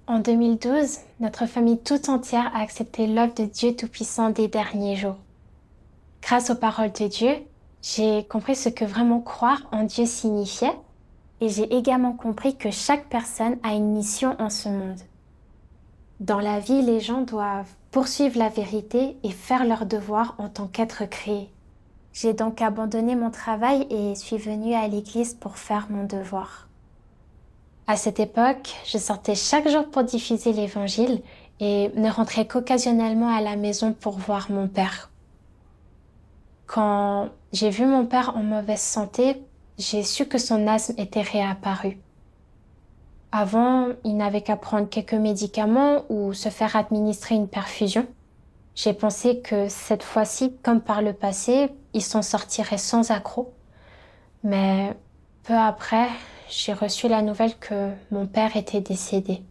En 2012, notre famille tout entière a accepté l'œuvre de Dieu Tout-Puissant des derniers jours. Grâce aux paroles de Dieu, j'ai compris ce que vraiment croire en Dieu signifiait et j'ai également compris que chaque personne a une mission en ce monde. Dans la vie, les gens doivent poursuivre la vérité et faire leur devoir en tant qu'être créés. J'ai donc abandonné mon travail et suis venue à l'église pour faire mon devoir. À cette époque, je sortais chaque jour pour diffuser l'évangile et ne rentrais qu'occasionnellement à la maison pour voir mon père. Quand j'ai vu mon père en mauvaise santé, j'ai su que son asthme était réapparu. Avant, il n'avait qu'à prendre quelques médicaments ou se faire administrer une perfusion. J'ai pensé que cette fois-ci, comme par le passé, il s'en sortirait sans accroc. Mais peu après, j'ai reçu la nouvelle que mon père était décédé.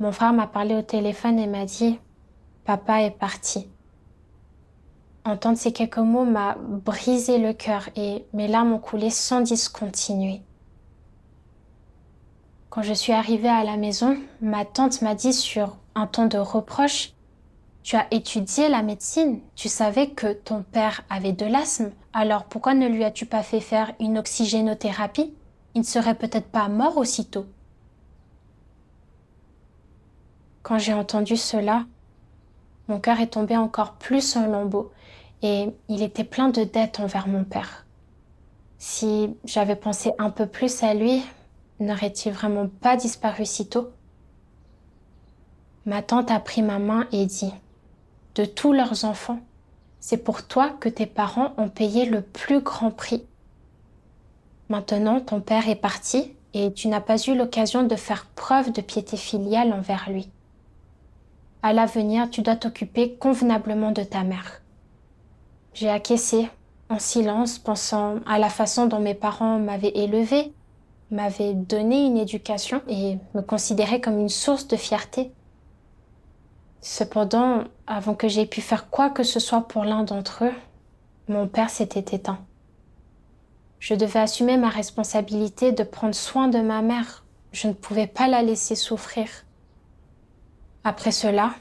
Mon frère m'a parlé au téléphone et m'a dit « Papa est parti ». Entendre ces quelques mots m'a brisé le cœur et mes larmes ont coulé sans discontinuer. Quand je suis arrivée à la maison, ma tante m'a dit sur un ton de reproche « Tu as étudié la médecine, tu savais que ton père avait de l'asthme, alors pourquoi ne lui as-tu pas fait faire une oxygénothérapie? Il ne serait peut-être pas mort aussitôt. » Quand j'ai entendu cela, mon cœur est tombé encore plus en lambeaux et il était plein de dettes envers mon père. Si j'avais pensé un peu plus à lui, n'aurait-il vraiment pas disparu si tôt? Ma tante a pris ma main et dit « De tous leurs enfants, c'est pour toi que tes parents ont payé le plus grand prix. Maintenant, ton père est parti et tu n'as pas eu l'occasion de faire preuve de piété filiale envers lui. À l'avenir, tu dois t'occuper convenablement de ta mère. » J'ai acquiescé, en silence, pensant à la façon dont mes parents m'avaient élevée, m'avaient donné une éducation et me considéraient comme une source de fierté. Cependant, avant que j'aie pu faire quoi que ce soit pour l'un d'entre eux, mon père s'était éteint. Je devais assumer ma responsabilité de prendre soin de ma mère. Je ne pouvais pas la laisser souffrir. Après cela,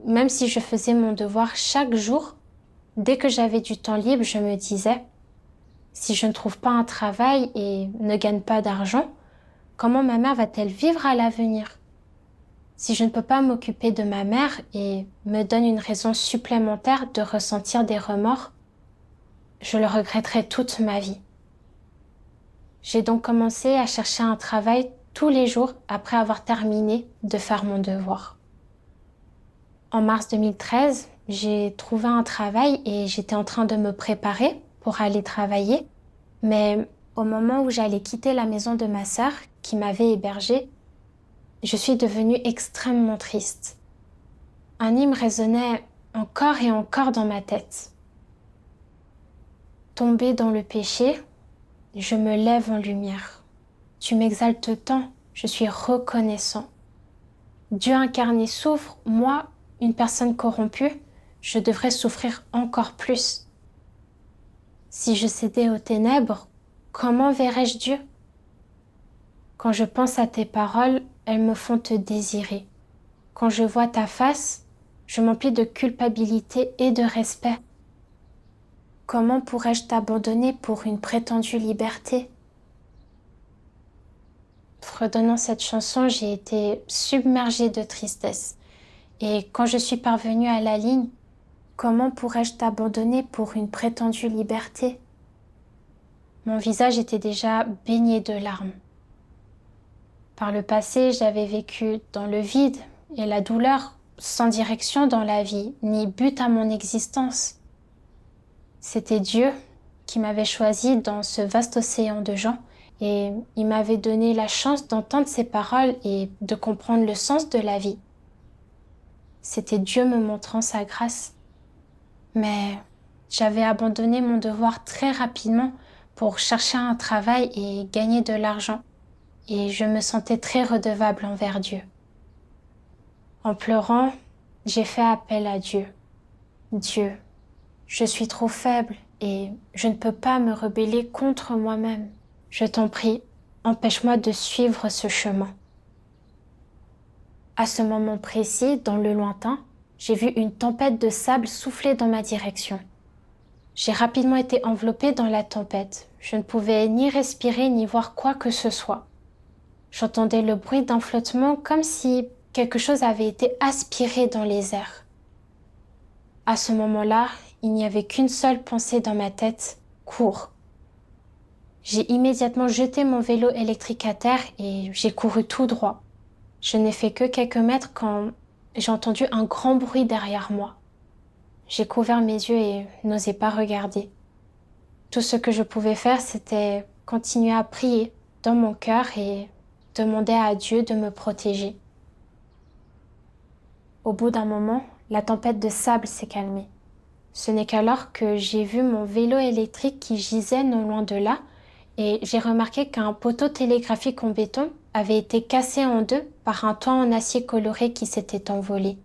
même si je faisais mon devoir chaque jour, dès que j'avais du temps libre, je me disais, si je ne trouve pas un travail et ne gagne pas d'argent, comment ma mère va-t-elle vivre à l'avenir? Si je ne peux pas m'occuper de ma mère et me donne une raison supplémentaire de ressentir des remords, je le regretterai toute ma vie. J'ai donc commencé à chercher un travail tous les jours après avoir terminé de faire mon devoir. En mars 2013, j'ai trouvé un travail et j'étais en train de me préparer pour aller travailler. Mais au moment où j'allais quitter la maison de ma sœur, qui m'avait hébergée, je suis devenue extrêmement triste. Un hymne résonnait encore et encore dans ma tête. Tombée dans le péché, je me lève en lumière. Tu m'exaltes tant, je suis reconnaissant. Dieu incarné souffre, moi, une personne corrompue, je devrais souffrir encore plus. Si je cédais aux ténèbres, comment verrais-je Dieu? Quand je pense à tes paroles, elles me font te désirer. Quand je vois ta face, je m'emplis de culpabilité et de respect. Comment pourrais-je t'abandonner pour une prétendue liberté? Fredonnant cette chanson, j'ai été submergée de tristesse. Et quand je suis parvenue à la ligne, comment pourrais-je t'abandonner pour une prétendue liberté? Mon visage était déjà baigné de larmes. Par le passé, j'avais vécu dans le vide et la douleur, sans direction dans la vie, ni but à mon existence. C'était Dieu qui m'avait choisi dans ce vaste océan de gens et il m'avait donné la chance d'entendre ses paroles et de comprendre le sens de la vie. C'était Dieu me montrant sa grâce. Mais j'avais abandonné mon devoir très rapidement pour chercher un travail et gagner de l'argent. Et je me sentais très redevable envers Dieu. En pleurant, j'ai fait appel à Dieu. Dieu, je suis trop faible et je ne peux pas me rebeller contre moi-même. Je t'en prie, empêche-moi de suivre ce chemin. À ce moment précis, dans le lointain, j'ai vu une tempête de sable souffler dans ma direction. J'ai rapidement été enveloppée dans la tempête. Je ne pouvais ni respirer ni voir quoi que ce soit. J'entendais le bruit d'un flottement comme si quelque chose avait été aspiré dans les airs. À ce moment-là, il n'y avait qu'une seule pensée dans ma tête, cours. J'ai immédiatement jeté mon vélo électrique à terre et j'ai couru tout droit. Je n'ai fait que quelques mètres quand j'ai entendu un grand bruit derrière moi. J'ai couvert mes yeux et n'osais pas regarder. Tout ce que je pouvais faire, c'était continuer à prier dans mon cœur et demander à Dieu de me protéger. Au bout d'un moment, la tempête de sable s'est calmée. Ce n'est qu'alors que j'ai vu mon vélo électrique qui gisait non loin de là et j'ai remarqué qu'un poteau télégraphique en béton avait été cassé en deux par un toit en acier coloré qui s'était envolé.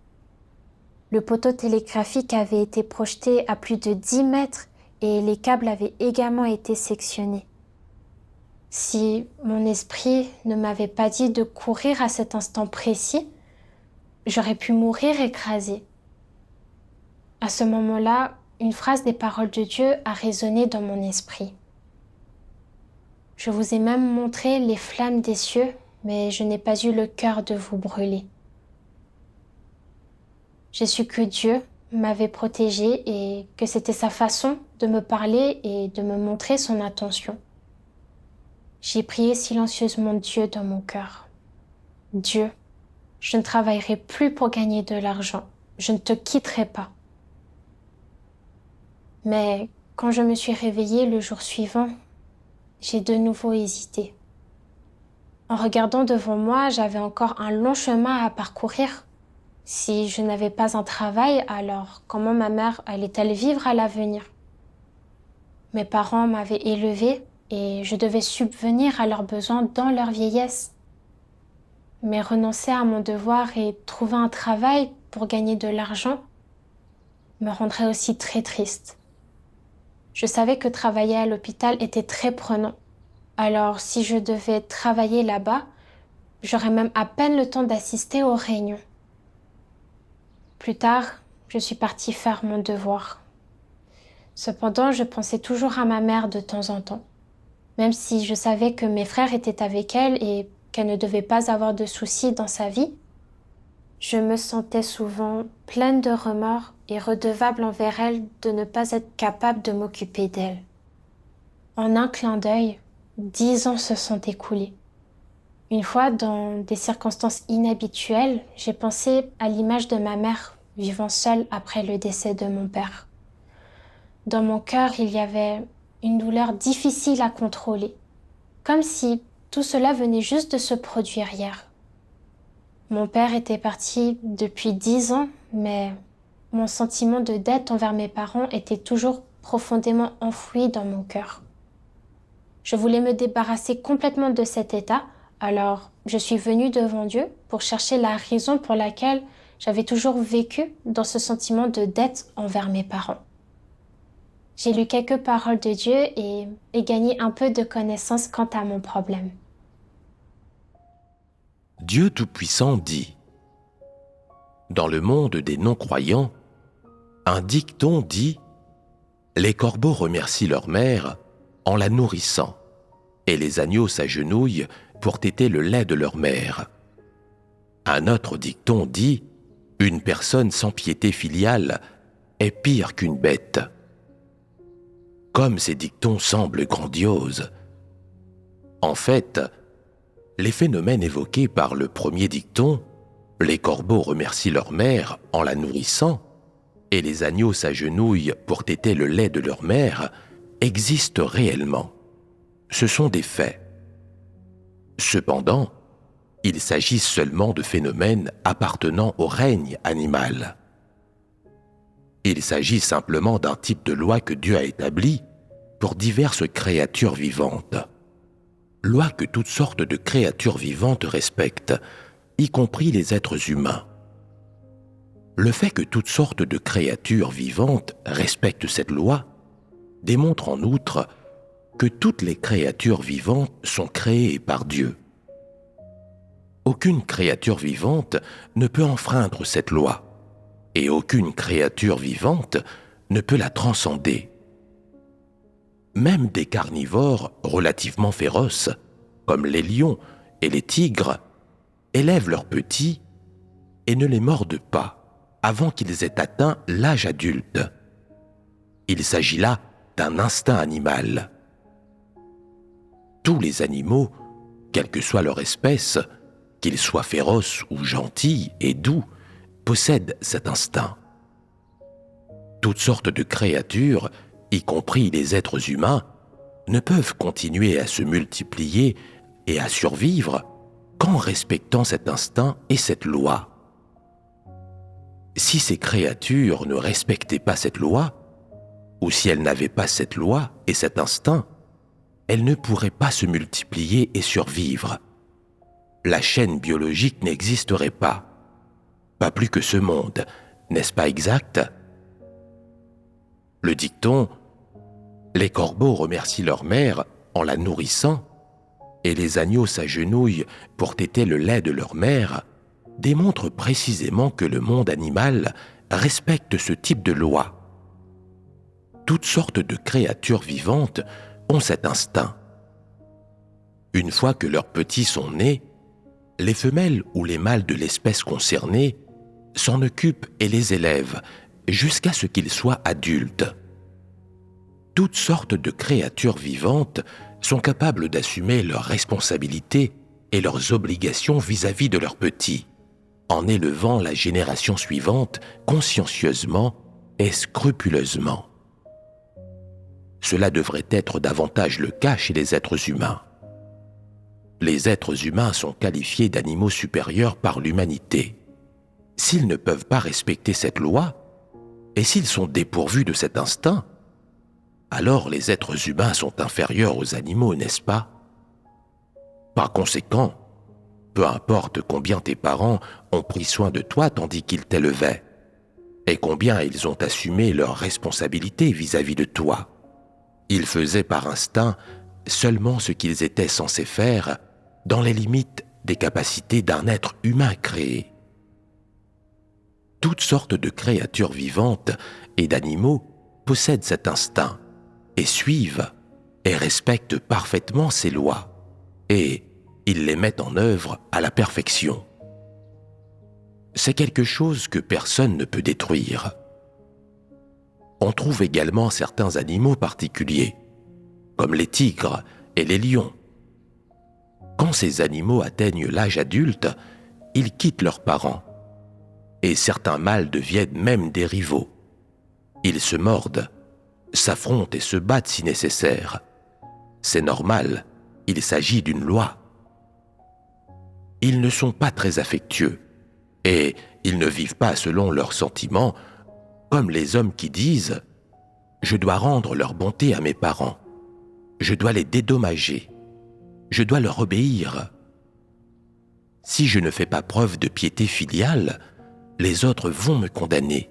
Le poteau télégraphique avait été projeté à plus de 10 mètres et les câbles avaient également été sectionnés. Si mon esprit ne m'avait pas dit de courir à cet instant précis, j'aurais pu mourir écrasée. À ce moment-là, une phrase des paroles de Dieu a résonné dans mon esprit. Je vous ai même montré les flammes des cieux, mais je n'ai pas eu le cœur de vous brûler. J'ai su que Dieu m'avait protégée et que c'était sa façon de me parler et de me montrer son attention. J'ai prié silencieusement Dieu dans mon cœur. Dieu, je ne travaillerai plus pour gagner de l'argent. Je ne te quitterai pas. Mais quand je me suis réveillée le jour suivant, j'ai de nouveau hésité. En regardant devant moi, j'avais encore un long chemin à parcourir. Si je n'avais pas un travail, alors comment ma mère allait-elle vivre à l'avenir? Mes parents m'avaient élevée et je devais subvenir à leurs besoins dans leur vieillesse. Mais renoncer à mon devoir et trouver un travail pour gagner de l'argent me rendrait aussi très triste. Je savais que travailler à l'hôpital était très prenant. Alors si je devais travailler là-bas, j'aurais même à peine le temps d'assister aux réunions. Plus tard, je suis partie faire mon devoir. Cependant, je pensais toujours à ma mère de temps en temps. Même si je savais que mes frères étaient avec elle et qu'elle ne devait pas avoir de soucis dans sa vie, je me sentais souvent pleine de remords et redevable envers elle de ne pas être capable de m'occuper d'elle. En un clin d'œil, 10 ans se sont écoulés. Une fois, dans des circonstances inhabituelles, j'ai pensé à l'image de ma mère vivant seule après le décès de mon père. Dans mon cœur, il y avait une douleur difficile à contrôler, comme si tout cela venait juste de se produire hier. Mon père était parti depuis 10 ans, mais mon sentiment de dette envers mes parents était toujours profondément enfoui dans mon cœur. Je voulais me débarrasser complètement de cet état, alors je suis venue devant Dieu pour chercher la raison pour laquelle j'avais toujours vécu dans ce sentiment de dette envers mes parents. J'ai lu quelques paroles de Dieu et gagné un peu de connaissances quant à mon problème. Dieu Tout-Puissant dit: dans le monde des non-croyants, un dicton dit: les corbeaux remercient leur mère en la nourrissant, et les agneaux s'agenouillent pour téter le lait de leur mère. Un autre dicton dit: une personne sans piété filiale est pire qu'une bête. Comme ces dictons semblent grandioses, en fait, les phénomènes évoqués par le premier dicton, les corbeaux remercient leur mère en la nourrissant, et les agneaux s'agenouillent pour téter le lait de leur mère, existent réellement. Ce sont des faits. Cependant, il s'agit seulement de phénomènes appartenant au règne animal. Il s'agit simplement d'un type de loi que Dieu a établi pour diverses créatures vivantes. Loi que toutes sortes de créatures vivantes respectent, y compris les êtres humains. Le fait que toutes sortes de créatures vivantes respectent cette loi démontre en outre que toutes les créatures vivantes sont créées par Dieu. Aucune créature vivante ne peut enfreindre cette loi, et aucune créature vivante ne peut la transcender. Même des carnivores relativement féroces, comme les lions et les tigres, élèvent leurs petits et ne les mordent pas avant qu'ils aient atteint l'âge adulte. Il s'agit là d'un instinct animal. Tous les animaux, quelle que soit leur espèce, qu'ils soient féroces ou gentils et doux, possèdent cet instinct. Toutes sortes de créatures, y compris les êtres humains, ne peuvent continuer à se multiplier et à survivre qu'en respectant cet instinct et cette loi. Si ces créatures ne respectaient pas cette loi, ou si elles n'avaient pas cette loi et cet instinct, elles ne pourraient pas se multiplier et survivre. La chaîne biologique n'existerait pas. Pas plus que ce monde, n'est-ce pas exact? Le dicton « Les corbeaux remercient leur mère en la nourrissant et les agneaux s'agenouillent pour téter le lait de leur mère » démontre précisément que le monde animal respecte ce type de loi. Toutes sortes de créatures vivantes ont cet instinct. Une fois que leurs petits sont nés, les femelles ou les mâles de l'espèce concernée s'en occupent et les élèvent jusqu'à ce qu'ils soient adultes. Toutes sortes de créatures vivantes sont capables d'assumer leurs responsabilités et leurs obligations vis-à-vis de leurs petits, en élevant la génération suivante consciencieusement et scrupuleusement. Cela devrait être davantage le cas chez les êtres humains. Les êtres humains sont qualifiés d'animaux supérieurs par l'humanité. S'ils ne peuvent pas respecter cette loi, et s'ils sont dépourvus de cet instinct, alors les êtres humains sont inférieurs aux animaux, n'est-ce pas? Par conséquent, peu importe combien tes parents ont pris soin de toi tandis qu'ils t'élevaient, et combien ils ont assumé leurs responsabilités vis-à-vis de toi, ils faisaient par instinct seulement ce qu'ils étaient censés faire dans les limites des capacités d'un être humain créé. Toutes sortes de créatures vivantes et d'animaux possèdent cet instinct et suivent et respectent parfaitement ces lois, et ils les mettent en œuvre à la perfection. C'est quelque chose que personne ne peut détruire. On trouve également certains animaux particuliers, comme les tigres et les lions. Quand ces animaux atteignent l'âge adulte, ils quittent leurs parents, et certains mâles deviennent même des rivaux. Ils se mordent, s'affrontent et se battent si nécessaire. C'est normal, il s'agit d'une loi. Ils ne sont pas très affectueux, et ils ne vivent pas selon leurs sentiments, comme les hommes qui disent « Je dois rendre leur bonté à mes parents, je dois les dédommager, je dois leur obéir. Si je ne fais pas preuve de piété filiale, les autres vont me condamner,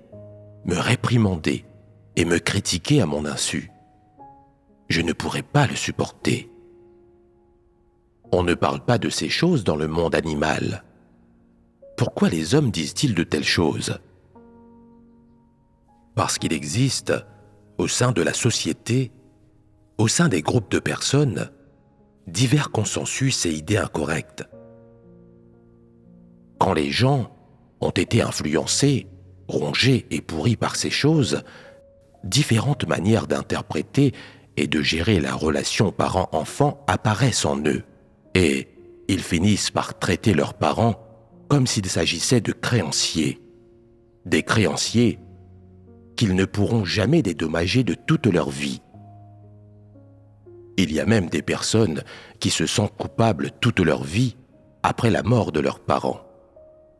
me réprimander et me critiquer à mon insu. Je ne pourrai pas le supporter. » On ne parle pas de ces choses dans le monde animal. Pourquoi les hommes disent-ils de telles choses? Parce qu'il existe, au sein de la société, au sein des groupes de personnes, divers consensus et idées incorrectes. Quand les gens ont été influencés, rongés et pourris par ces choses, différentes manières d'interpréter et de gérer la relation parent-enfant apparaissent en eux, et ils finissent par traiter leurs parents comme s'il s'agissait de créanciers. Des créanciers qu'ils ne pourront jamais dédommager de toute leur vie. Il y a même des personnes qui se sentent coupables toute leur vie après la mort de leurs parents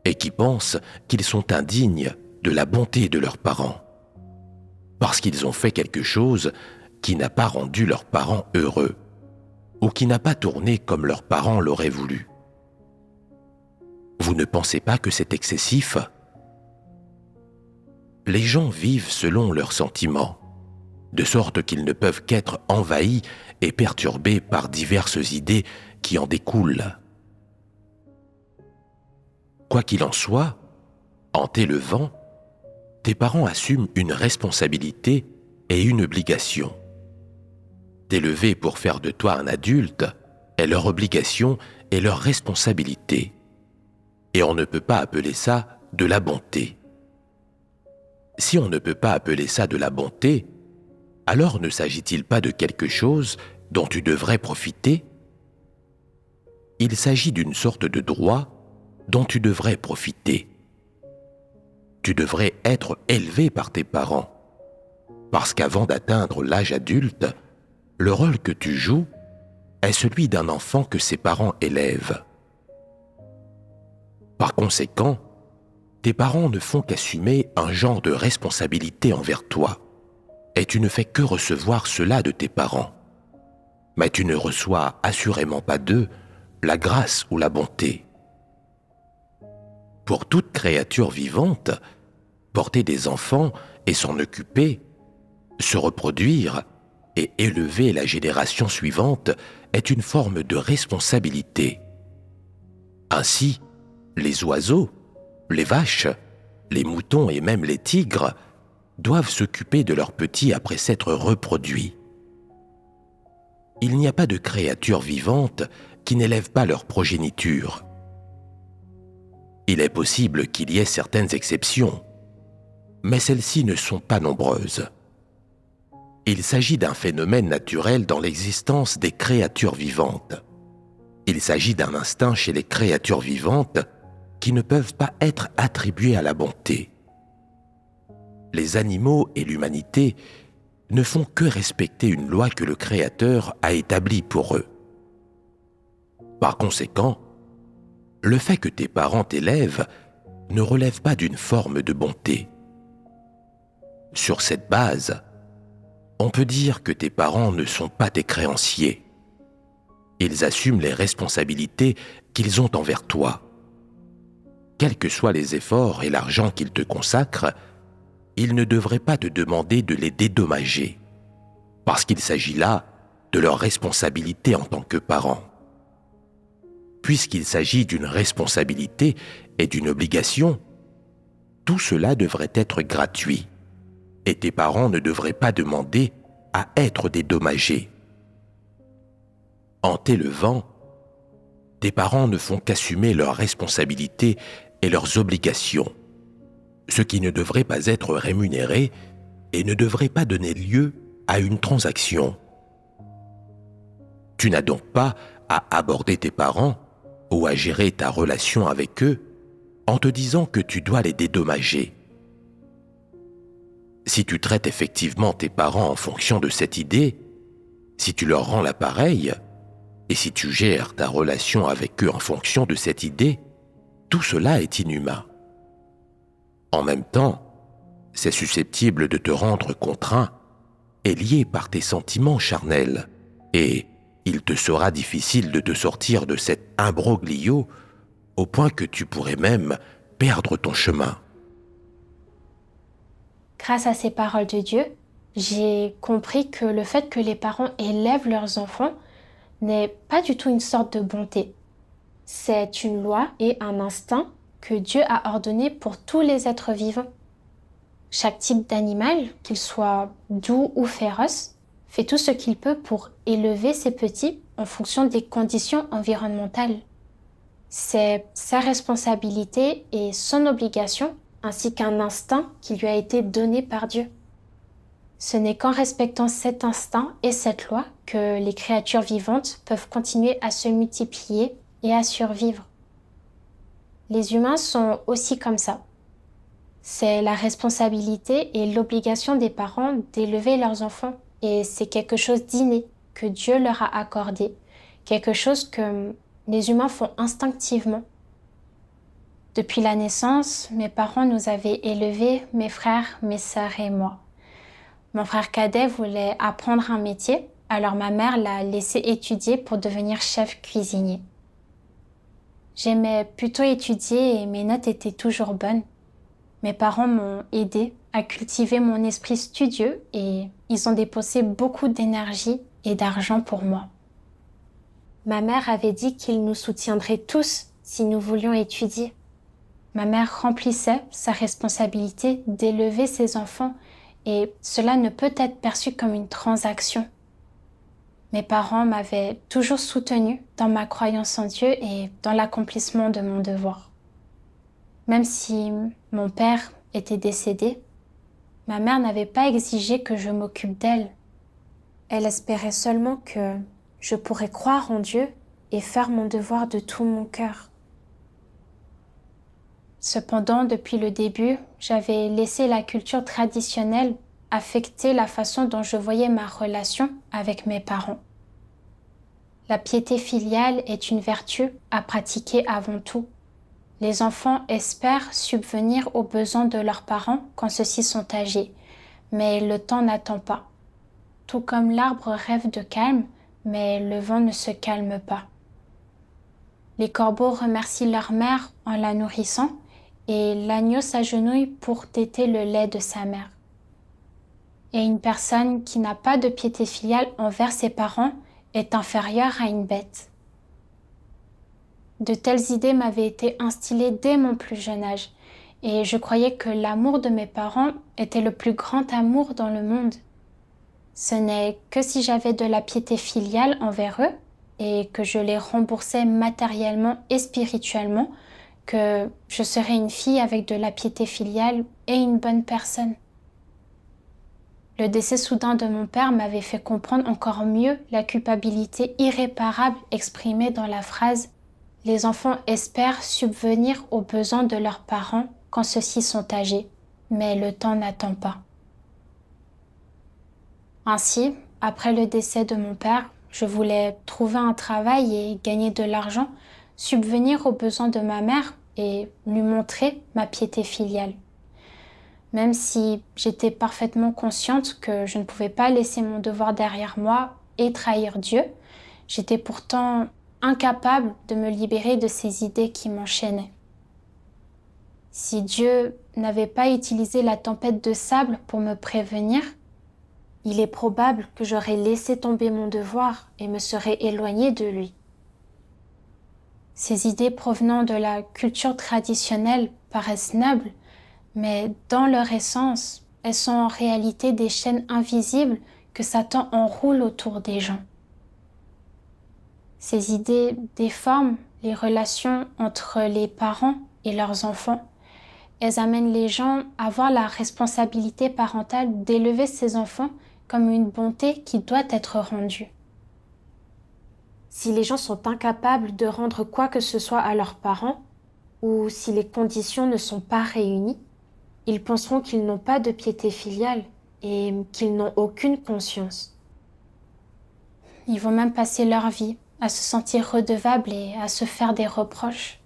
et qui pensent qu'ils sont indignes de la bonté de leurs parents parce qu'ils ont fait quelque chose qui n'a pas rendu leurs parents heureux ou qui n'a pas tourné comme leurs parents l'auraient voulu. Vous ne pensez pas que c'est excessif? Les gens vivent selon leurs sentiments, de sorte qu'ils ne peuvent qu'être envahis et perturbés par diverses idées qui en découlent. Quoi qu'il en soit, en t'élevant, tes parents assument une responsabilité et une obligation. T'élever pour faire de toi un adulte est leur obligation et leur responsabilité. Et on ne peut pas appeler ça de la bonté. Si on ne peut pas appeler ça de la bonté, alors ne s'agit-il pas de quelque chose dont tu devrais profiter ? Il s'agit d'une sorte de droit dont tu devrais profiter. Tu devrais être élevé par tes parents, parce qu'avant d'atteindre l'âge adulte, le rôle que tu joues est celui d'un enfant que ses parents élèvent. Par conséquent, tes parents ne font qu'assumer un genre de responsabilité envers toi, et tu ne fais que recevoir cela de tes parents. Mais tu ne reçois assurément pas d'eux la grâce ou la bonté. Pour toute créature vivante, porter des enfants et s'en occuper, se reproduire et élever la génération suivante est une forme de responsabilité. Ainsi, les oiseaux, les vaches, les moutons et même les tigres doivent s'occuper de leurs petits après s'être reproduits. Il n'y a pas de créature vivante qui n'élève pas leur progéniture. Il est possible qu'il y ait certaines exceptions, mais celles-ci ne sont pas nombreuses. Il s'agit d'un phénomène naturel dans l'existence des créatures vivantes. Il s'agit d'un instinct chez les créatures vivantes qui ne peuvent pas être attribuées à la bonté. Les animaux et l'humanité ne font que respecter une loi que le Créateur a établie pour eux. Par conséquent, le fait que tes parents t'élèvent ne relève pas d'une forme de bonté. Sur cette base, on peut dire que tes parents ne sont pas tes créanciers. Ils assument les responsabilités qu'ils ont envers toi. Quels que soient les efforts et l'argent qu'ils te consacrent, ils ne devraient pas te demander de les dédommager, parce qu'il s'agit là de leur responsabilité en tant que parents. Puisqu'il s'agit d'une responsabilité et d'une obligation, tout cela devrait être gratuit, et tes parents ne devraient pas demander à être dédommagés. En t'élevant, tes parents ne font qu'assumer leurs responsabilités et leurs obligations, ce qui ne devrait pas être rémunéré et ne devrait pas donner lieu à une transaction. Tu n'as donc pas à aborder tes parents ou à gérer ta relation avec eux en te disant que tu dois les dédommager. Si tu traites effectivement tes parents en fonction de cette idée, si tu leur rends l'appareil, et si tu gères ta relation avec eux en fonction de cette idée, tout cela est inhumain. En même temps, c'est susceptible de te rendre contraint et lié par tes sentiments charnels, et il te sera difficile de te sortir de cet imbroglio au point que tu pourrais même perdre ton chemin. Grâce à ces paroles de Dieu, j'ai compris que le fait que les parents élèvent leurs enfants n'est pas du tout une sorte de bonté. C'est une loi et un instinct que Dieu a ordonné pour tous les êtres vivants. Chaque type d'animal, qu'il soit doux ou féroce, fait tout ce qu'il peut pour élever ses petits en fonction des conditions environnementales. C'est sa responsabilité et son obligation, ainsi qu'un instinct qui lui a été donné par Dieu. Ce n'est qu'en respectant cet instinct et cette loi que les créatures vivantes peuvent continuer à se multiplier et à survivre. Les humains sont aussi comme ça. C'est la responsabilité et l'obligation des parents d'élever leurs enfants, et c'est quelque chose d'inné que Dieu leur a accordé, quelque chose que les humains font instinctivement. Depuis la naissance, mes parents nous avaient élevés, mes frères, mes sœurs et moi. Mon frère cadet voulait apprendre un métier, alors ma mère l'a laissé étudier pour devenir chef cuisinier. J'aimais plutôt étudier et mes notes étaient toujours bonnes. Mes parents m'ont aidé à cultiver mon esprit studieux et ils ont dépensé beaucoup d'énergie et d'argent pour moi. Ma mère avait dit qu'ils nous soutiendraient tous si nous voulions étudier. Ma mère remplissait sa responsabilité d'élever ses enfants et cela ne peut être perçu comme une transaction. Mes parents m'avaient toujours soutenue dans ma croyance en Dieu et dans l'accomplissement de mon devoir. Même si mon père était décédé, ma mère n'avait pas exigé que je m'occupe d'elle. Elle espérait seulement que je pourrais croire en Dieu et faire mon devoir de tout mon cœur. Cependant, depuis le début, j'avais laissé la culture traditionnelle affecter la façon dont je voyais ma relation avec mes parents. La piété filiale est une vertu à pratiquer avant tout. Les enfants espèrent subvenir aux besoins de leurs parents quand ceux-ci sont âgés, mais le temps n'attend pas. Tout comme l'arbre rêve de calme, mais le vent ne se calme pas. Les corbeaux remercient leur mère en la nourrissant, et l'agneau s'agenouille pour téter le lait de sa mère. Et une personne qui n'a pas de piété filiale envers ses parents est inférieure à une bête. De telles idées m'avaient été instillées dès mon plus jeune âge, et je croyais que l'amour de mes parents était le plus grand amour dans le monde. Ce n'est que si j'avais de la piété filiale envers eux, et que je les remboursais matériellement et spirituellement, que je serais une fille avec de la piété filiale et une bonne personne. Le décès soudain de mon père m'avait fait comprendre encore mieux la culpabilité irréparable exprimée dans la phrase « Les enfants espèrent subvenir aux besoins de leurs parents quand ceux-ci sont âgés, mais le temps n'attend pas. » Ainsi, après le décès de mon père, je voulais trouver un travail et gagner de l'argent, subvenir aux besoins de ma mère et lui montrer ma piété filiale. Même si j'étais parfaitement consciente que je ne pouvais pas laisser mon devoir derrière moi et trahir Dieu, j'étais pourtant incapable de me libérer de ces idées qui m'enchaînaient. Si Dieu n'avait pas utilisé la tempête de sable pour me prévenir, il est probable que j'aurais laissé tomber mon devoir et me serais éloignée de lui. Ces idées provenant de la culture traditionnelle paraissent nobles, mais dans leur essence, elles sont en réalité des chaînes invisibles que Satan enroule autour des gens. Ces idées déforment les relations entre les parents et leurs enfants. Elles amènent les gens à voir la responsabilité parentale d'élever ses enfants comme une bonté qui doit être rendue. Si les gens sont incapables de rendre quoi que ce soit à leurs parents, ou si les conditions ne sont pas réunies, ils penseront qu'ils n'ont pas de piété filiale et qu'ils n'ont aucune conscience. Ils vont même passer leur vie à se sentir redevables et à se faire des reproches.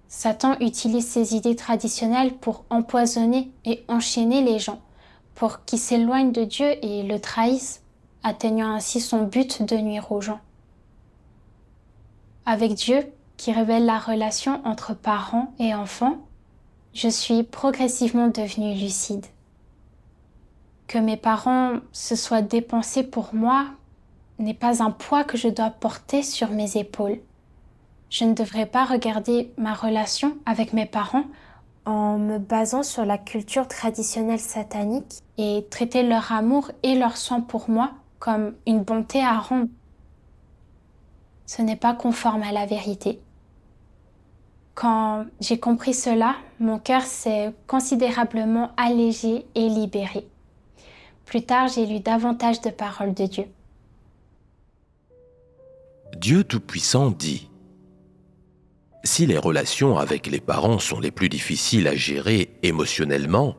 Satan utilise ces idées traditionnelles pour empoisonner et enchaîner les gens, pour qu'ils s'éloignent de Dieu et le trahissent, atteignant ainsi son but de nuire aux gens. Avec Dieu, qui révèle la relation entre parents et enfants, je suis progressivement devenue lucide. Que mes parents se soient dépensés pour moi n'est pas un poids que je dois porter sur mes épaules. Je ne devrais pas regarder ma relation avec mes parents en me basant sur la culture traditionnelle satanique et traiter leur amour et leur soin pour moi comme une bonté à rendre. Ce n'est pas conforme à la vérité. Quand j'ai compris cela, mon cœur s'est considérablement allégé et libéré. Plus tard, j'ai lu davantage de paroles de Dieu. Dieu Tout-Puissant dit : si les relations avec les parents sont les plus difficiles à gérer émotionnellement,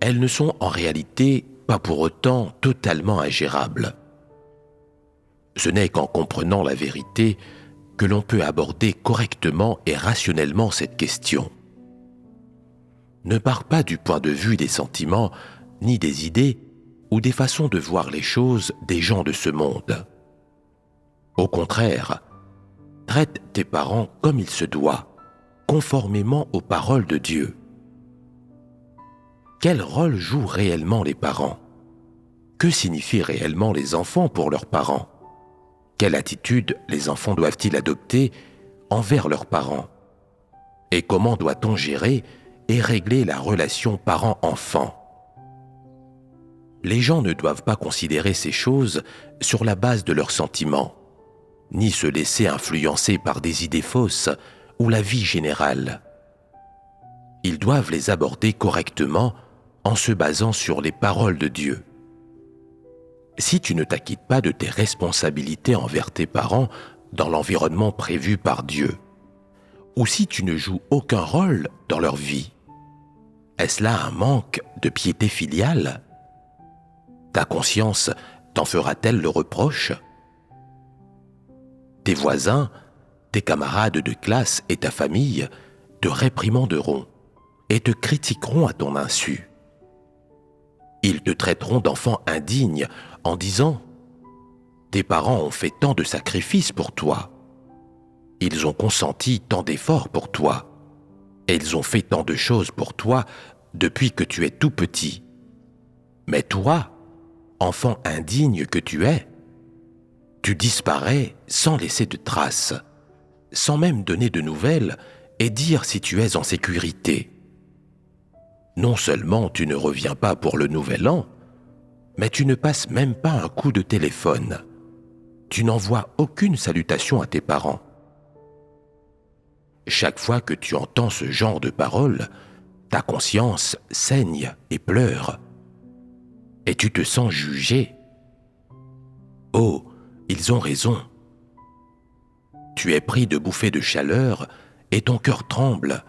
elles ne sont en réalité pas pour autant totalement ingérables. Ce n'est qu'en comprenant la vérité que l'on peut aborder correctement et rationnellement cette question. Ne pars pas du point de vue des sentiments, ni des idées ou des façons de voir les choses des gens de ce monde. Au contraire, traite tes parents comme il se doit, conformément aux paroles de Dieu. Quel rôle jouent réellement les parents ? Que signifient réellement les enfants pour leurs parents ? Quelle attitude les enfants doivent-ils adopter envers leurs parents ? Et comment doit-on gérer et régler la relation parent-enfant? Les gens ne doivent pas considérer ces choses sur la base de leurs sentiments, ni se laisser influencer par des idées fausses ou la vie générale. Ils doivent les aborder correctement en se basant sur les paroles de Dieu. Si tu ne t'acquittes pas de tes responsabilités envers tes parents dans l'environnement prévu par Dieu, ou si tu ne joues aucun rôle dans leur vie, est-ce là un manque de piété filiale? Ta conscience t'en fera-t-elle le reproche? Tes voisins, tes camarades de classe et ta famille te réprimanderont et te critiqueront à ton insu. Ils te traiteront d'enfant indigne en disant « Tes parents ont fait tant de sacrifices pour toi. Ils ont consenti tant d'efforts pour toi. Et ils ont fait tant de choses pour toi depuis que tu es tout petit. Mais toi, enfant indigne que tu es, tu disparais sans laisser de traces, sans même donner de nouvelles et dire si tu es en sécurité. Non seulement tu ne reviens pas pour le nouvel an, mais tu ne passes même pas un coup de téléphone. Tu n'envoies aucune salutation à tes parents. Chaque fois que tu entends ce genre de paroles, ta conscience saigne et pleure. Et tu te sens jugé. Oh, ils ont raison. Tu es pris de bouffées de chaleur et ton cœur tremble,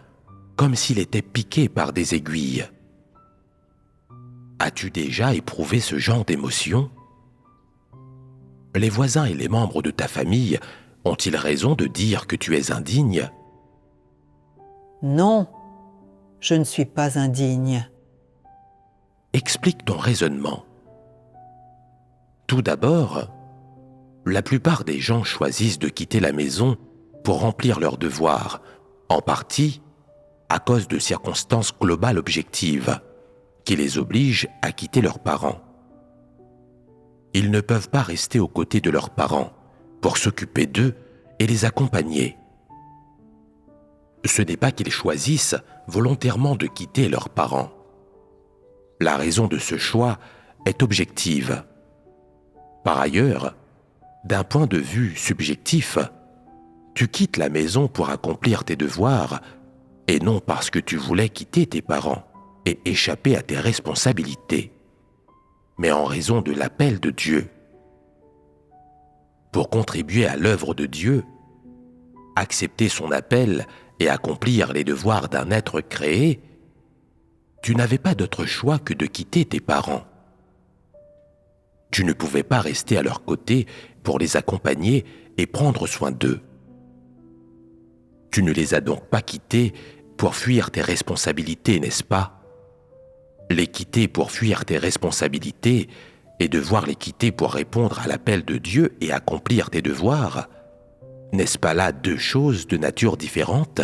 comme s'il était piqué par des aiguilles. As-tu déjà éprouvé ce genre d'émotion? Les voisins et les membres de ta famille ont-ils raison de dire que tu es indigne? Non, je ne suis pas indigne. Explique ton raisonnement. Tout d'abord, la plupart des gens choisissent de quitter la maison pour remplir leurs devoirs, en partie à cause de circonstances globales objectives qui les obligent à quitter leurs parents. Ils ne peuvent pas rester aux côtés de leurs parents pour s'occuper d'eux et les accompagner. Ce n'est pas qu'ils choisissent volontairement de quitter leurs parents. La raison de ce choix est objective. Par ailleurs, d'un point de vue subjectif, tu quittes la maison pour accomplir tes devoirs et non parce que tu voulais quitter tes parents et échapper à tes responsabilités, mais en raison de l'appel de Dieu. Pour contribuer à l'œuvre de Dieu, accepter son appel et accomplir les devoirs d'un être créé, tu n'avais pas d'autre choix que de quitter tes parents. Tu ne pouvais pas rester à leur côté pour les accompagner et prendre soin d'eux. Tu ne les as donc pas quittés pour fuir tes responsabilités, n'est-ce pas? Les quitter pour fuir tes responsabilités et devoir les quitter pour répondre à l'appel de Dieu et accomplir tes devoirs, n'est-ce pas là deux choses de nature différente?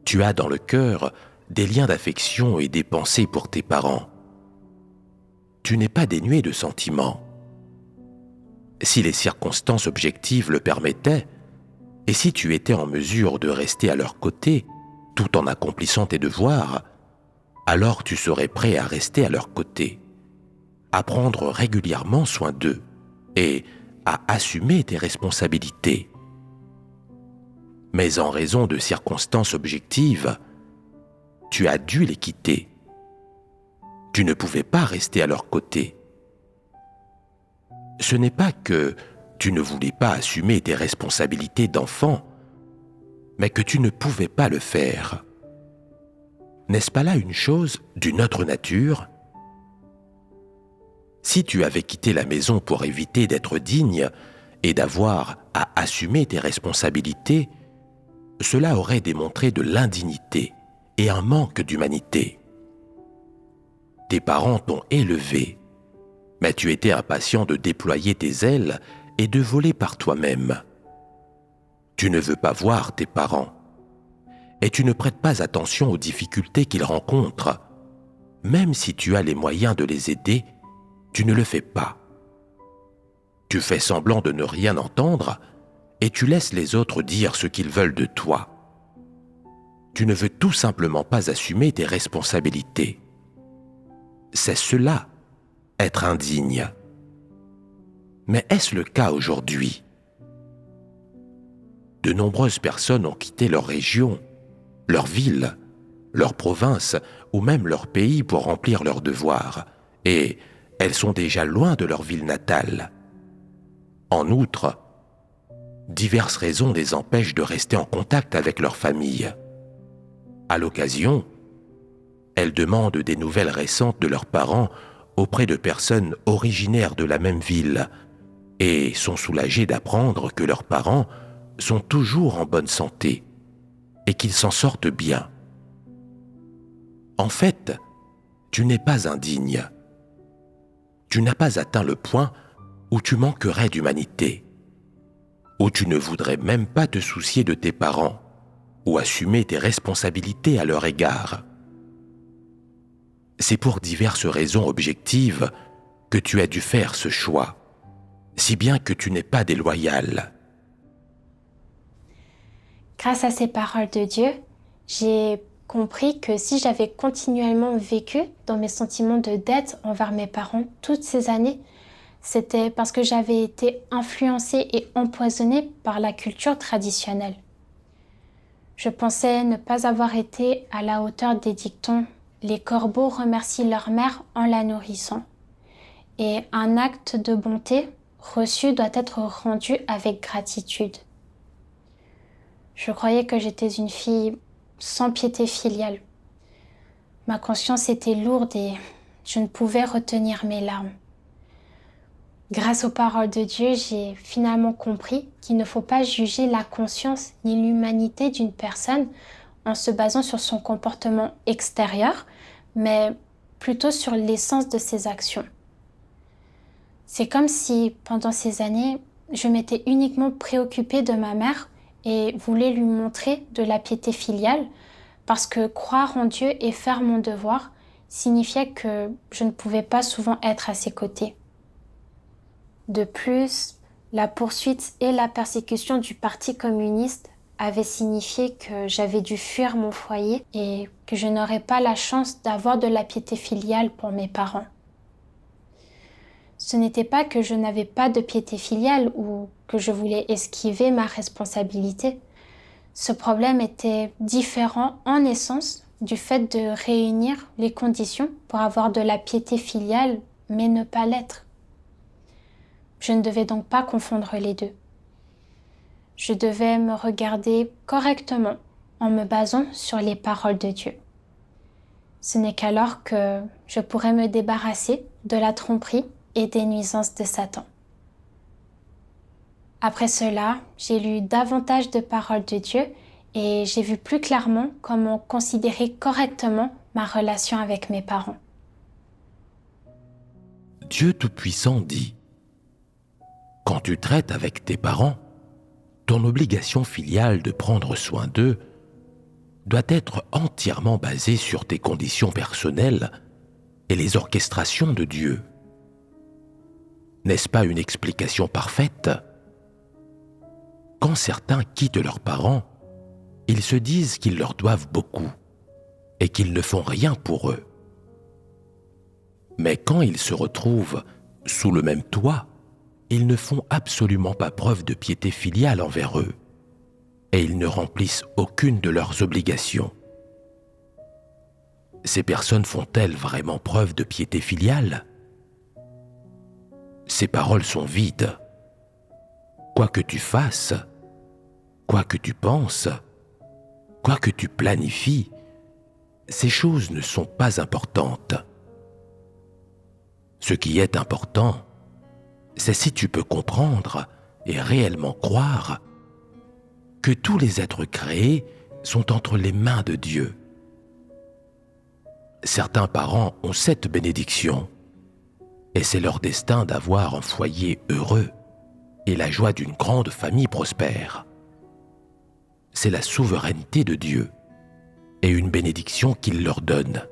Tu as dans le cœur des liens d'affection et des pensées pour tes parents. Tu n'es pas dénué de sentiments. Si les circonstances objectives le permettaient, et si tu étais en mesure de rester à leur côté tout en accomplissant tes devoirs, alors tu serais prêt à rester à leur côté, à prendre régulièrement soin d'eux et à assumer tes responsabilités. Mais en raison de circonstances objectives, tu as dû les quitter. Tu ne pouvais pas rester à leur côté. Ce n'est pas que tu ne voulais pas assumer tes responsabilités d'enfant, mais que tu ne pouvais pas le faire. N'est-ce pas là une chose d'une autre nature? Si tu avais quitté la maison pour éviter d'être digne et d'avoir à assumer tes responsabilités, cela aurait démontré de l'indignité et un manque d'humanité. Tes parents t'ont élevé, mais tu étais impatient de déployer tes ailes et de voler par toi-même. Tu ne veux pas voir tes parents, et tu ne prêtes pas attention aux difficultés qu'ils rencontrent. Même si tu as les moyens de les aider, tu ne le fais pas. Tu fais semblant de ne rien entendre et tu laisses les autres dire ce qu'ils veulent de toi. tu ne veux tout simplement pas assumer tes responsabilités. C'est cela, être indigne. Mais est-ce le cas aujourd'hui? De nombreuses personnes ont quitté leur région, leur ville, leur province ou même leur pays pour remplir leurs devoirs, et elles sont déjà loin de leur ville natale. En outre, diverses raisons les empêchent de rester en contact avec leur famille. À l'occasion, elles demandent des nouvelles récentes de leurs parents auprès de personnes originaires de la même ville et sont soulagées d'apprendre que leurs parents sont toujours en bonne santé et qu'ils s'en sortent bien. En fait, tu n'es pas indigne. Tu n'as pas atteint le point où tu manquerais d'humanité, où tu ne voudrais même pas te soucier de tes parents ou assumer tes responsabilités à leur égard. C'est pour diverses raisons objectives que tu as dû faire ce choix, si bien que tu n'es pas déloyal. Grâce à ces paroles de Dieu, j'ai compris que si j'avais continuellement vécu dans mes sentiments de dette envers mes parents toutes ces années, c'était parce que j'avais été influencée et empoisonnée par la culture traditionnelle. Je pensais ne pas avoir été à la hauteur des dictons « Les corbeaux remercient leur mère en la nourrissant » et « Un acte de bonté reçu doit être rendu avec gratitude ». Je croyais que j'étais une fille sans piété filiale. Ma conscience était lourde et je ne pouvais retenir mes larmes. Grâce aux paroles de Dieu, j'ai finalement compris qu'il ne faut pas juger la conscience ni l'humanité d'une personne en se basant sur son comportement extérieur, mais plutôt sur l'essence de ses actions. C'est comme si, pendant ces années, je m'étais uniquement préoccupée de ma mère et voulais lui montrer de la piété filiale parce que croire en Dieu et faire mon devoir signifiait que je ne pouvais pas souvent être à ses côtés. De plus, la poursuite et la persécution du Parti communiste avaient signifié que j'avais dû fuir mon foyer et que je n'aurais pas la chance d'avoir de la piété filiale pour mes parents. Ce n'était pas que je n'avais pas de piété filiale ou que je voulais esquiver ma responsabilité. Ce problème était différent en essence du fait de réunir les conditions pour avoir de la piété filiale, mais ne pas l'être. Je ne devais donc pas confondre les deux. Je devais me regarder correctement en me basant sur les paroles de Dieu. Ce n'est qu'alors que je pourrais me débarrasser de la tromperie et des nuisances de Satan. Après cela, j'ai lu davantage de paroles de Dieu et j'ai vu plus clairement comment considérer correctement ma relation avec mes parents. Dieu Tout-Puissant dit: quand tu traites avec tes parents, ton obligation filiale de prendre soin d'eux doit être entièrement basée sur tes conditions personnelles et les orchestrations de Dieu. N'est-ce pas une explication parfaite? Quand certains quittent leurs parents, ils se disent qu'ils leur doivent beaucoup et qu'ils ne font rien pour eux. Mais quand ils se retrouvent sous le même toit, ils ne font absolument pas preuve de piété filiale envers eux et ils ne remplissent aucune de leurs obligations. Ces personnes font-elles vraiment preuve de piété filiale? Ces paroles sont vides. Quoi que tu fasses, quoi que tu penses, quoi que tu planifies, ces choses ne sont pas importantes. Ce qui est important, c'est si tu peux comprendre et réellement croire que tous les êtres créés sont entre les mains de Dieu. Certains parents ont cette bénédiction, et c'est leur destin d'avoir un foyer heureux et la joie d'une grande famille prospère. C'est la souveraineté de Dieu et une bénédiction qu'il leur donne.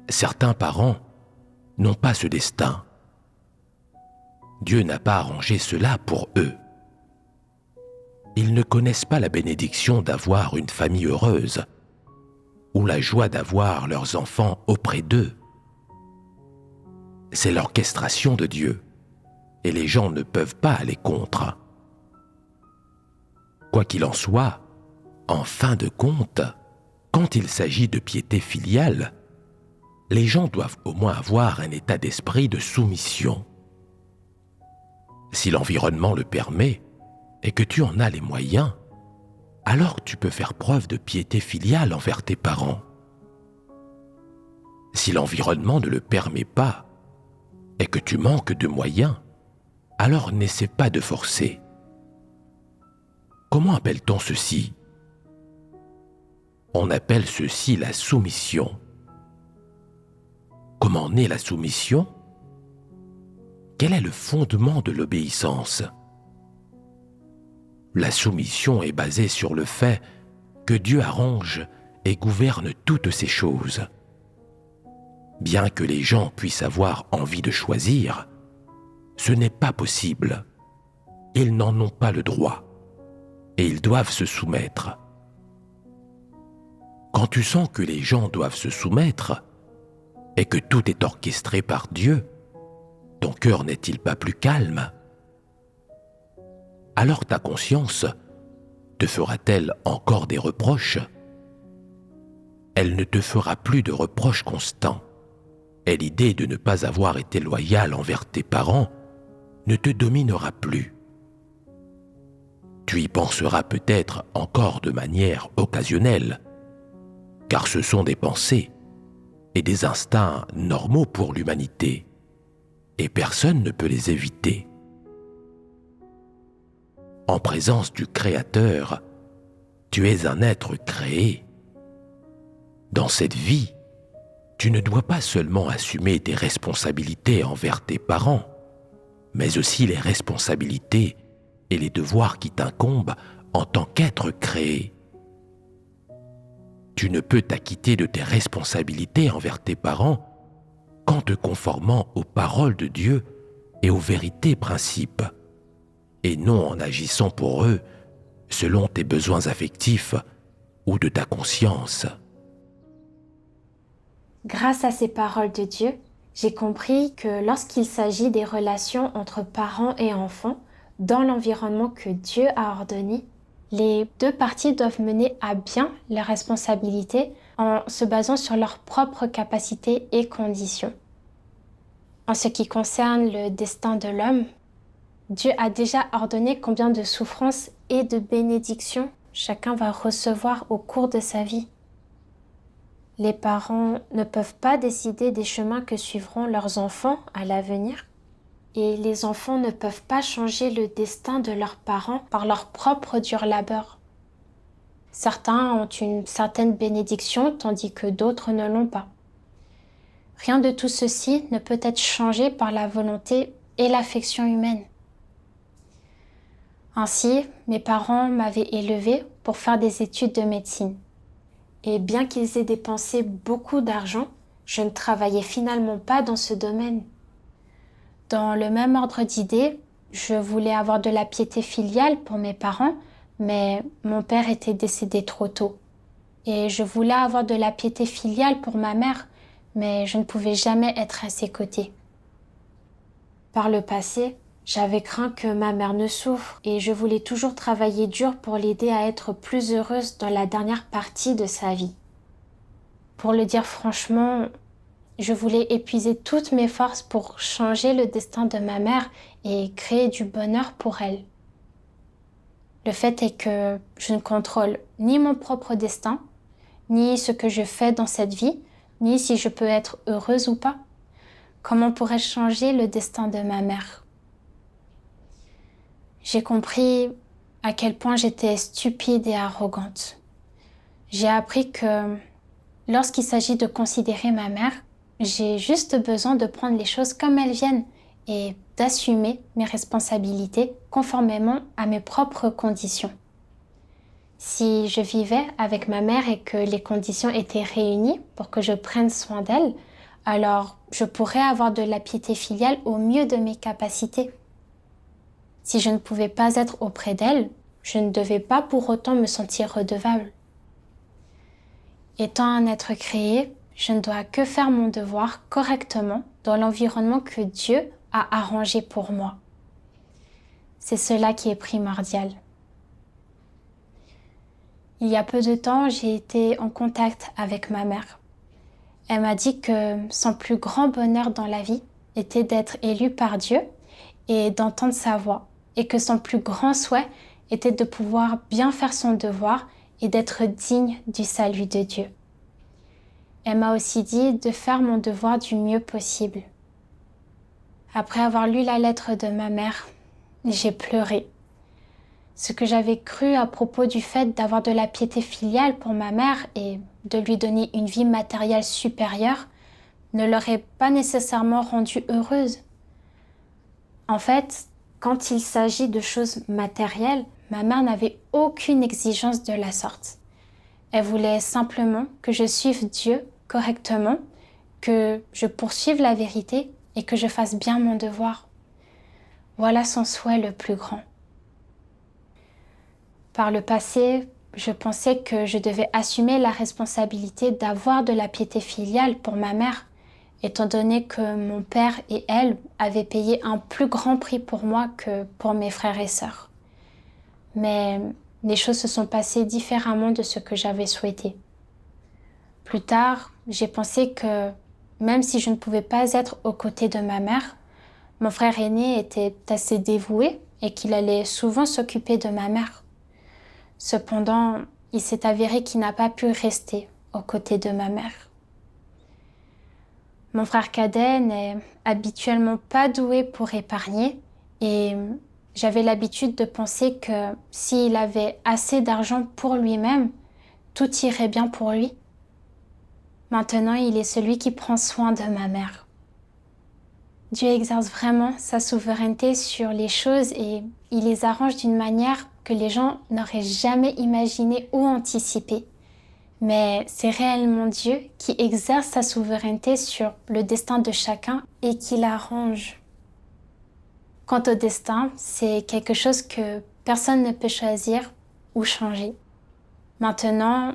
Certains parents n'ont pas ce destin. Dieu n'a pas arrangé cela pour eux. ils ne connaissent pas la bénédiction d'avoir une famille heureuse ou la joie d'avoir leurs enfants auprès d'eux. C'est l'orchestration de Dieu et les gens ne peuvent pas aller contre. Quoi qu'il en soit, en fin de compte, quand il s'agit de piété filiale, les gens doivent au moins avoir un état d'esprit de soumission. Si l'environnement le permet et que tu en as les moyens, alors tu peux faire preuve de piété filiale envers tes parents. Si l'environnement ne le permet pas et que tu manques de moyens, alors n'essaie pas de forcer. Comment appelle-t-on ceci ? On appelle ceci la soumission. Comment naît la soumission ? Quel est le fondement de l'obéissance ? La soumission est basée sur le fait que Dieu arrange et gouverne toutes ces choses. Bien que les gens puissent avoir envie de choisir, ce n'est pas possible. Ils n'en ont pas le droit et ils doivent se soumettre. Quand tu sens que les gens doivent se soumettre et que tout est orchestré par Dieu, ton cœur n'est-il pas plus calme ? Alors ta conscience te fera-t-elle encore des reproches ? Elle ne te fera plus de reproches constants, et l'idée de ne pas avoir été loyal envers tes parents ne te dominera plus. Tu y penseras peut-être encore de manière occasionnelle, car ce sont des pensées et des instincts normaux pour l'humanité, et personne ne peut les éviter. En présence du Créateur, tu es un être créé. Dans cette vie, tu ne dois pas seulement assumer tes responsabilités envers tes parents, mais aussi les responsabilités et les devoirs qui t'incombent en tant qu'être créé. Tu ne peux t'acquitter de tes responsabilités envers tes parents qu'en te conformant aux paroles de Dieu et aux vérités principes, et non en agissant pour eux selon tes besoins affectifs ou de ta conscience. Grâce à ces paroles de Dieu, j'ai compris que lorsqu'il s'agit des relations entre parents et enfants, dans l'environnement que Dieu a ordonné, les deux parties doivent mener à bien leurs responsabilités en se basant sur leurs propres capacités et conditions. En ce qui concerne le destin de l'homme, Dieu a déjà ordonné combien de souffrances et de bénédictions chacun va recevoir au cours de sa vie. Les parents ne peuvent pas décider des chemins que suivront leurs enfants à l'avenir, et les enfants ne peuvent pas changer le destin de leurs parents par leur propre dur labeur. Certains ont une certaine bénédiction tandis que d'autres ne l'ont pas. Rien de tout ceci ne peut être changé par la volonté et l'affection humaine. Ainsi, mes parents m'avaient élevée pour faire des études de médecine. Et bien qu'ils aient dépensé beaucoup d'argent, je ne travaillais finalement pas dans ce domaine. Dans le même ordre d'idées, je voulais avoir de la piété filiale pour mes parents, mais mon père était décédé trop tôt. Et je voulais avoir de la piété filiale pour ma mère, mais je ne pouvais jamais être à ses côtés. Par le passé, j'avais craint que ma mère ne souffre et je voulais toujours travailler dur pour l'aider à être plus heureuse dans la dernière partie de sa vie. Pour le dire franchement, je voulais épuiser toutes mes forces pour changer le destin de ma mère et créer du bonheur pour elle. Le fait est que je ne contrôle ni mon propre destin, ni ce que je fais dans cette vie, ni si je peux être heureuse ou pas. Comment pourrais-je changer le destin de ma mère ? J'ai compris à quel point j'étais stupide et arrogante. J'ai appris que lorsqu'il s'agit de considérer ma mère, j'ai juste besoin de prendre les choses comme elles viennent et d'assumer mes responsabilités conformément à mes propres conditions. Si je vivais avec ma mère et que les conditions étaient réunies pour que je prenne soin d'elle, alors je pourrais avoir de la piété filiale au mieux de mes capacités. Si je ne pouvais pas être auprès d'elle, je ne devais pas pour autant me sentir redevable. Étant un être créé, je ne dois que faire mon devoir correctement dans l'environnement que Dieu a arrangé pour moi. C'est cela qui est primordial. Il y a peu de temps, j'ai été en contact avec ma mère. Elle m'a dit que son plus grand bonheur dans la vie était d'être élu par Dieu et d'entendre sa voix, et que son plus grand souhait était de pouvoir bien faire son devoir et d'être digne du salut de Dieu. Elle m'a aussi dit de faire mon devoir du mieux possible. Après avoir lu la lettre de ma mère, j'ai pleuré. Ce que j'avais cru à propos du fait d'avoir de la piété filiale pour ma mère et de lui donner une vie matérielle supérieure ne l'aurait pas nécessairement rendue heureuse. En fait, quand il s'agit de choses matérielles, ma mère n'avait aucune exigence de la sorte. Elle voulait simplement que je suive Dieu correctement, que je poursuive la vérité et que je fasse bien mon devoir. Voilà son souhait le plus grand. Par le passé, je pensais que je devais assumer la responsabilité d'avoir de la piété filiale pour ma mère, étant donné que mon père et elle avaient payé un plus grand prix pour moi que pour mes frères et sœurs. Mais les choses se sont passées différemment de ce que j'avais souhaité. Plus tard, j'ai pensé que même si je ne pouvais pas être aux côtés de ma mère, mon frère aîné était assez dévoué et qu'il allait souvent s'occuper de ma mère. Cependant, il s'est avéré qu'il n'a pas pu rester aux côtés de ma mère. Mon frère cadet n'est habituellement pas doué pour épargner et j'avais l'habitude de penser que s'il avait assez d'argent pour lui-même, tout irait bien pour lui. Maintenant, il est celui qui prend soin de ma mère. Dieu exerce vraiment sa souveraineté sur les choses et il les arrange d'une manière que les gens n'auraient jamais imaginé ou anticipé. Mais c'est réellement Dieu qui exerce sa souveraineté sur le destin de chacun et qui l'arrange. Quant au destin, c'est quelque chose que personne ne peut choisir ou changer. Maintenant,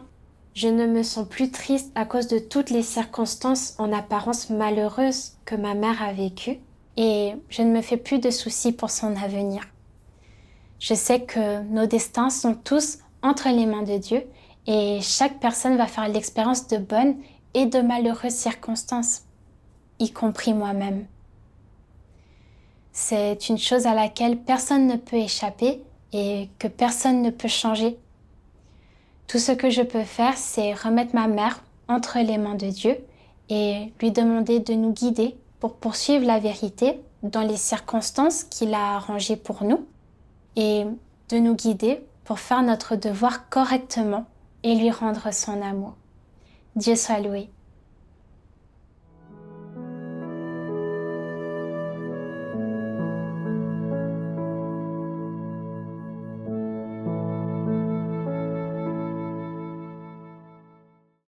je ne me sens plus triste à cause de toutes les circonstances en apparence malheureuses que ma mère a vécues et je ne me fais plus de soucis pour son avenir. Je sais que nos destins sont tous entre les mains de Dieu et chaque personne va faire l'expérience de bonnes et de malheureuses circonstances, y compris moi-même. C'est une chose à laquelle personne ne peut échapper et que personne ne peut changer. Tout ce que je peux faire, c'est remettre ma mère entre les mains de Dieu et lui demander de nous guider pour poursuivre la vérité dans les circonstances qu'il a arrangées pour nous et de nous guider pour faire notre devoir correctement et lui rendre son amour. Dieu soit loué.